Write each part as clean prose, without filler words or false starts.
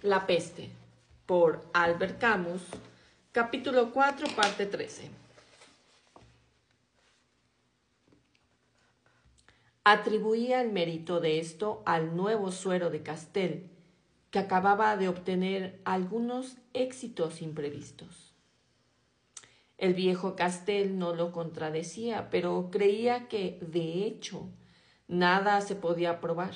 La peste, por Albert Camus, capítulo 4, parte 13. Atribuía el mérito de esto al nuevo suero de Castell, que acababa de obtener algunos éxitos imprevistos. El viejo Castell no lo contradecía, pero creía que, de hecho, nada se podía probar,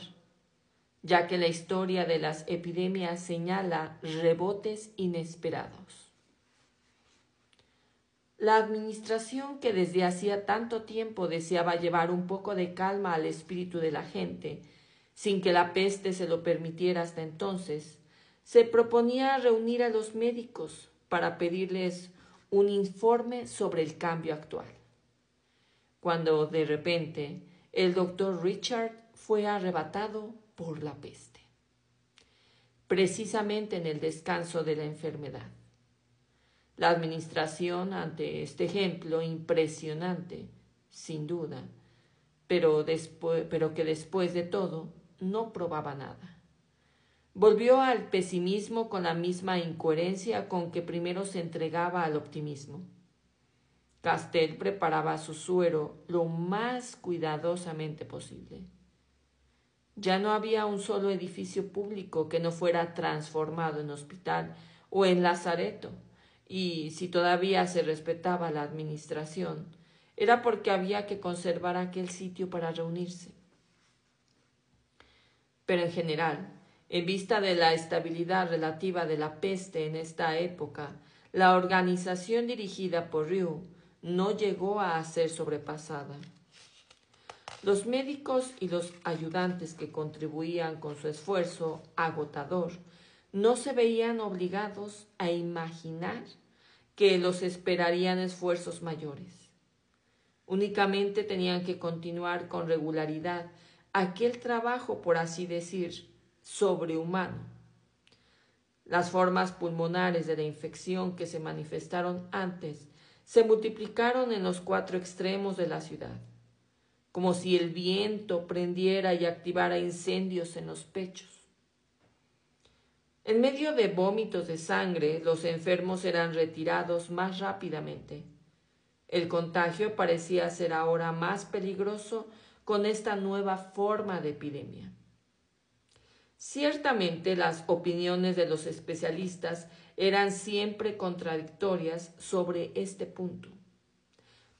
ya que la historia de las epidemias señala rebotes inesperados. La administración, que desde hacía tanto tiempo deseaba llevar un poco de calma al espíritu de la gente, sin que la peste se lo permitiera hasta entonces, se proponía reunir a los médicos para pedirles un informe sobre el cambio actual, cuando de repente el doctor Richard fue arrebatado por la peste, precisamente en el descanso de la enfermedad. La administración, ante este ejemplo impresionante, sin duda, pero que después de todo no probaba nada, volvió al pesimismo con la misma incoherencia con que primero se entregaba al optimismo. Castell preparaba su suero lo más cuidadosamente posible. Ya no había un solo edificio público que no fuera transformado en hospital o en lazareto, y si todavía se respetaba la administración, era porque había que conservar aquel sitio para reunirse. Pero en general, en vista de la estabilidad relativa de la peste en esta época, la organización dirigida por Rieu no llegó a ser sobrepasada. Los médicos y los ayudantes que contribuían con su esfuerzo agotador no se veían obligados a imaginar que los esperarían esfuerzos mayores. Únicamente tenían que continuar con regularidad aquel trabajo, por así decir, sobrehumano. Las formas pulmonares de la infección que se manifestaron antes se multiplicaron en los 4 extremos de la ciudad, como si el viento prendiera y activara incendios en los pechos. En medio de vómitos de sangre, los enfermos eran retirados más rápidamente. El contagio parecía ser ahora más peligroso con esta nueva forma de epidemia. Ciertamente las opiniones de los especialistas eran siempre contradictorias sobre este punto.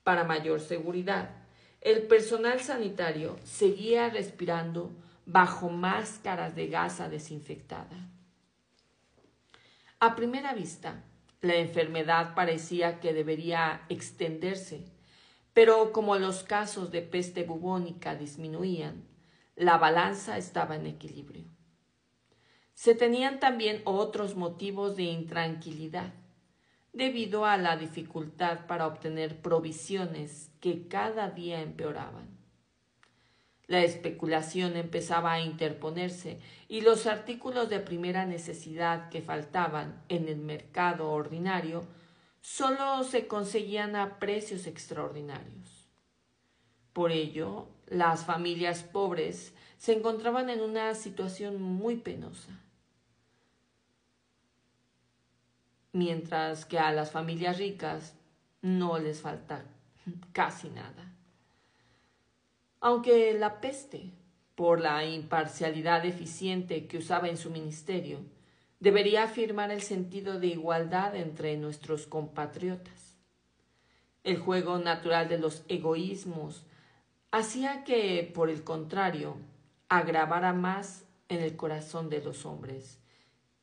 Para mayor seguridad, el personal sanitario seguía respirando bajo máscaras de gasa desinfectada. A primera vista, la enfermedad parecía que debería extenderse, pero como los casos de peste bubónica disminuían, la balanza estaba en equilibrio. Se tenían también otros motivos de intranquilidad, debido a la dificultad para obtener provisiones que cada día empeoraban. La especulación empezaba a interponerse y los artículos de primera necesidad que faltaban en el mercado ordinario solo se conseguían a precios extraordinarios. Por ello, las familias pobres se encontraban en una situación muy penosa, mientras que a las familias ricas no les falta casi nada. Aunque la peste, por la imparcialidad eficiente que usaba en su ministerio, debería afirmar el sentido de igualdad entre nuestros compatriotas. El juego natural de los egoísmos hacía que, por el contrario, agravara más en el corazón de los hombres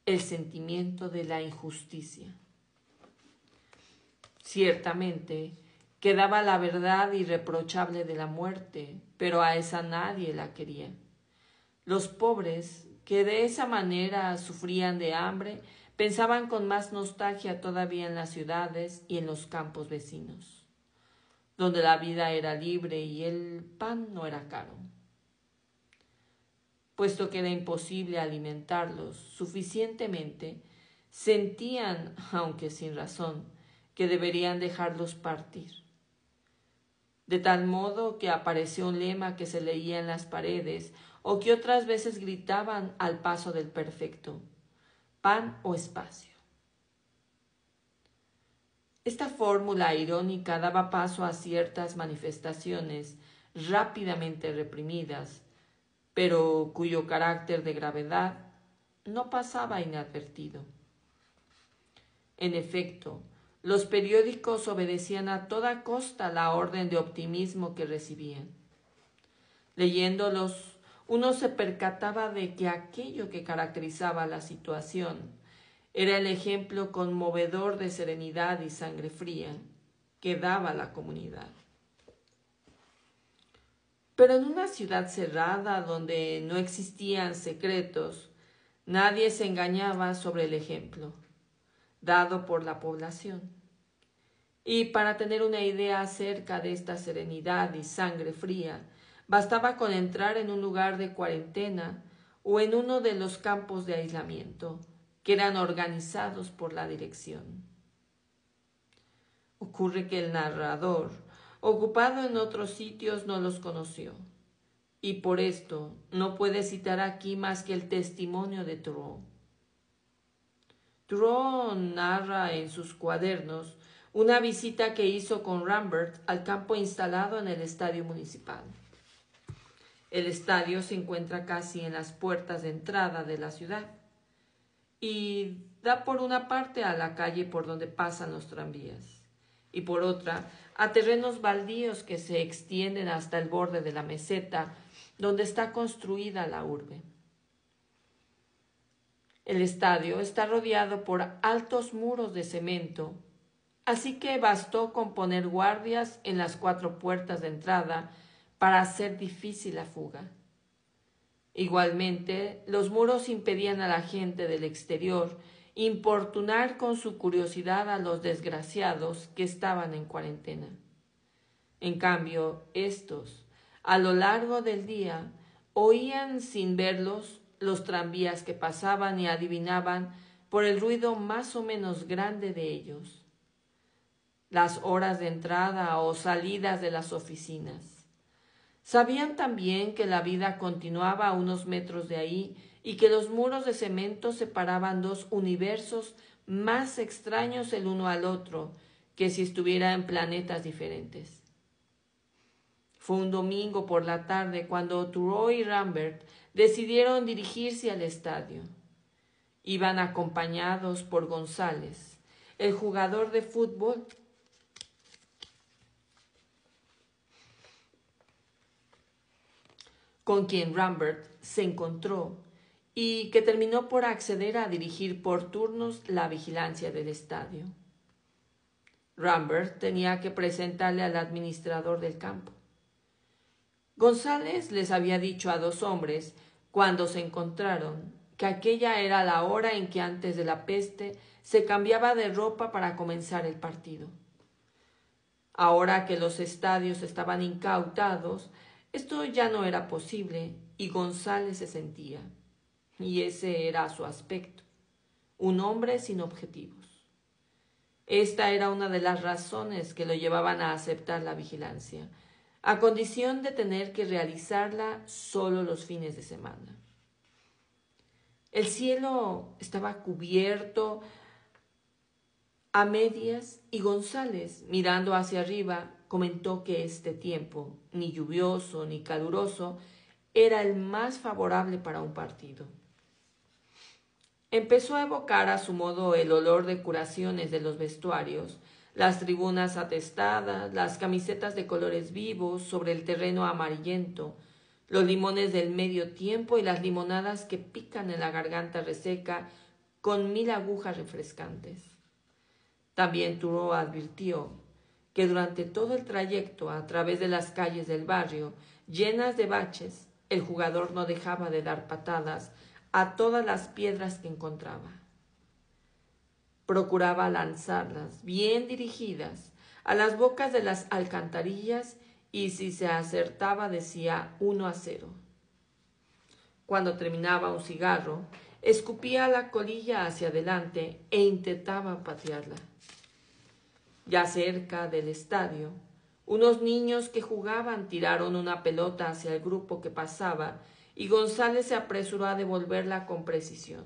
el sentimiento de la injusticia. Ciertamente, quedaba la verdad irreprochable de la muerte, pero a esa nadie la quería. Los pobres, que de esa manera sufrían de hambre, pensaban con más nostalgia todavía en las ciudades y en los campos vecinos, donde la vida era libre y el pan no era caro. Puesto que era imposible alimentarlos suficientemente, sentían, aunque sin razón, que deberían dejarlos partir. De tal modo que apareció un lema que se leía en las paredes o que otras veces gritaban al paso del perfecto: pan o espacio. Esta fórmula irónica daba paso a ciertas manifestaciones rápidamente reprimidas, pero cuyo carácter de gravedad no pasaba inadvertido. En efecto, los periódicos obedecían a toda costa la orden de optimismo que recibían. Leyéndolos, uno se percataba de que aquello que caracterizaba la situación era el ejemplo conmovedor de serenidad y sangre fría que daba la comunidad. Pero en una ciudad cerrada donde no existían secretos, nadie se engañaba sobre el ejemplo dado por la población. Y para tener una idea acerca de esta serenidad y sangre fría, bastaba con entrar en un lugar de cuarentena o en uno de los campos de aislamiento que eran organizados por la dirección. Ocurre que el narrador, ocupado en otros sitios, no los conoció, y por esto no puede citar aquí más que el testimonio de Thoreau. Thoreau narra en sus cuadernos una visita que hizo con Rambert al campo instalado en el estadio municipal. El estadio se encuentra casi en las puertas de entrada de la ciudad y da por una parte a la calle por donde pasan los tranvías y por otra a terrenos baldíos que se extienden hasta el borde de la meseta donde está construida la urbe. El estadio está rodeado por altos muros de cemento, así que bastó con poner guardias en las 4 puertas de entrada para hacer difícil la fuga. Igualmente, los muros impedían a la gente del exterior importunar con su curiosidad a los desgraciados que estaban en cuarentena. En cambio, estos, a lo largo del día, oían sin verlos los tranvías que pasaban y adivinaban por el ruido más o menos grande de ellos las horas de entrada o salidas de las oficinas. Sabían también que la vida continuaba a unos metros de ahí y que los muros de cemento separaban 2 universos más extraños el uno al otro que si estuvieran en planetas diferentes. Fue un domingo por la tarde cuando Thoreau y Rambert decidieron dirigirse al estadio. Iban acompañados por González, el jugador de fútbol con quien Rambert se encontró y que terminó por acceder a dirigir por turnos la vigilancia del estadio. Rambert tenía que presentarle al administrador del campo. González les había dicho a 2 hombres, cuando se encontraron, que aquella era la hora en que antes de la peste se cambiaba de ropa para comenzar el partido. Ahora que los estadios estaban incautados, esto ya no era posible y González se sentía, y ese era su aspecto, un hombre sin objetivos. Esta era una de las razones que lo llevaban a aceptar la vigilancia, a condición de tener que realizarla solo los fines de semana. El cielo estaba cubierto a medias y González, mirando hacia arriba, comentó que este tiempo, ni lluvioso ni caluroso, era el más favorable para un partido. Empezó a evocar a su modo el olor de curaciones de los vestuarios, las tribunas atestadas, las camisetas de colores vivos sobre el terreno amarillento, los limones del medio tiempo y las limonadas que pican en la garganta reseca con 1000 agujas refrescantes. También Thoreau advirtió que durante todo el trayecto a través de las calles del barrio, llenas de baches, el jugador no dejaba de dar patadas a todas las piedras que encontraba. Procuraba lanzarlas bien dirigidas a las bocas de las alcantarillas y si se acertaba decía 1-0. Cuando terminaba un cigarro, escupía la colilla hacia adelante e intentaba patearla. Ya cerca del estadio, unos niños que jugaban tiraron una pelota hacia el grupo que pasaba y González se apresuró a devolverla con precisión.